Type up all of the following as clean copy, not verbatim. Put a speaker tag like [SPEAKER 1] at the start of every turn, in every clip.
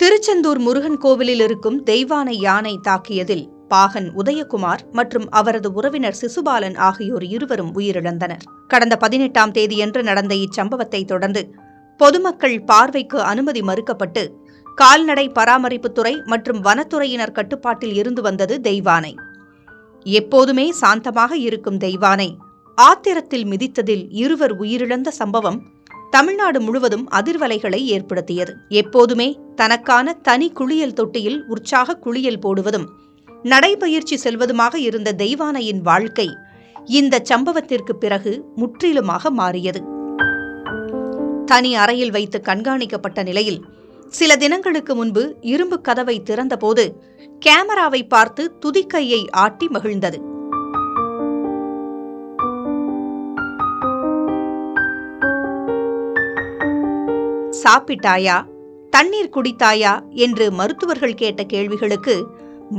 [SPEAKER 1] திருச்செந்தூர் முருகன் கோவிலில் இருக்கும் தெய்வானை யானை தாக்கியதில் பாகன் உதயகுமார் மற்றும் அவரது உறவினர் சிசுபாலன் ஆகியோர் இருவரும் உயிரிழந்தனர். கடந்த 18ஆம் தேதியன்று நடந்த இச்சம்பவத்தை தொடர்ந்து பொதுமக்கள் பார்வைக்கு அனுமதி மறுக்கப்பட்டு கால்நடை பராமரிப்புத்துறை மற்றும் வனத்துறையினர் கட்டுப்பாட்டில் இருந்து வந்தது தெய்வானை. எப்போதுமே சாந்தமாக இருக்கும் தெய்வானை ஆத்திரத்தில் மிதித்ததில் இருவர் உயிரிழந்த சம்பவம் தமிழ்நாடு முழுவதும் அதிர்வலைகளை ஏற்படுத்தியது. எப்போதுமே தனக்கான தனி குளியல் தொட்டியில் உற்சாக குளியல் போடுவதும் நடைபயிற்சி செல்வதுமாக இருந்த தெய்வானையின் வாழ்க்கை இந்த சம்பவத்திற்கு பிறகு முற்றிலுமாக மாறியது. தனி அறையில் வைத்து கண்காணிக்கப்பட்ட நிலையில் சில தினங்களுக்கு முன்பு இரும்பு கதவை திறந்தபோது கேமராவை பார்த்து துதிக்கையை ஆட்டி மகிழ்ந்தது. சாப்பிட்டாயா, தண்ணீர் குடித்தாயா என்று மருத்துவர்கள் கேட்ட கேள்விகளுக்கு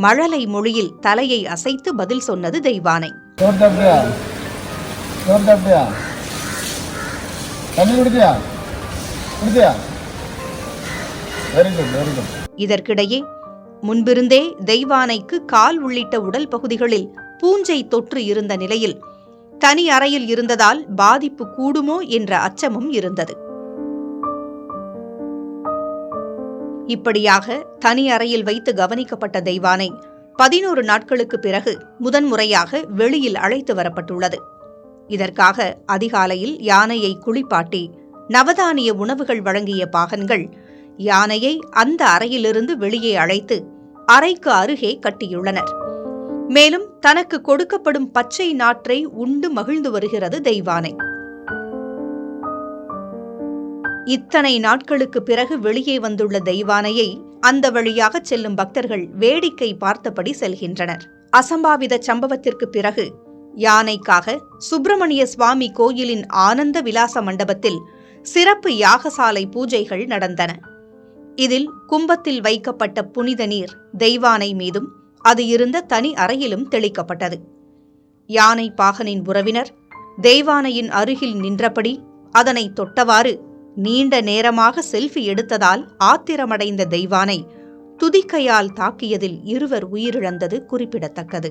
[SPEAKER 1] மழலை மொழியில் தலையை அசைத்து பதில் சொன்னது தெய்வானை. இதற்கிடையே முன்பிருந்தே தெய்வானைக்கு கால் உள்ளிட்ட உடல் பகுதிகளில் பூஞ்சை தொற்று இருந்த நிலையில் தனி அறையில் இருந்ததால் பாதிப்பு கூடுமோ என்ற அச்சமும் இருந்தது. இப்படியாக தனி அறையில் வைத்து கவனிக்கப்பட்ட தெய்வானை 11 நாட்களுக்கு பிறகு முதன்முறையாக வெளியில் அழைத்து வரப்பட்டுள்ளது. இதற்காக அதிகாலையில் யானையை குளிப்பாட்டி நவதானிய உணவுகள் வழங்கிய பாகன்கள் யானையை அந்த அறையிலிருந்து வெளியே அழைத்து அறைக்கு அருகே கட்டியுள்ளனர். மேலும் தனக்கு கொடுக்கப்படும் பச்சை நாற்றை உண்டு மகிழ்ந்து வருகிறது தெய்வானை. இத்தனை நாட்களுக்கு பிறகு வெளியே வந்துள்ள தெய்வானையை அந்த வழியாக செல்லும் பக்தர்கள் வேடிக்கை பார்த்தபடி செல்கின்றனர். அசம்பாவித சம்பவத்திற்கு பிறகு யானைக்காக சுப்பிரமணிய சுவாமி கோயிலின் ஆனந்த விலாச மண்டபத்தில் சிறப்பு யாகசாலை பூஜைகள் நடந்தன. இதில் கும்பத்தில் வைக்கப்பட்ட புனித நீர் தெய்வானை மீதும் அது இருந்த தனி அறையிலும் தெளிக்கப்பட்டது. யானை பாகனின் உறவினர் தெய்வானையின் அருகில் நின்றபடி அதனை தொட்டவாறு நீண்ட நேரமாக செல்ஃபி எடுத்ததால் ஆத்திரமடைந்த தெய்வானை துதிக்கையால் தாக்கியதில் இருவர் உயிரிழந்தது குறிப்பிடத்தக்கது.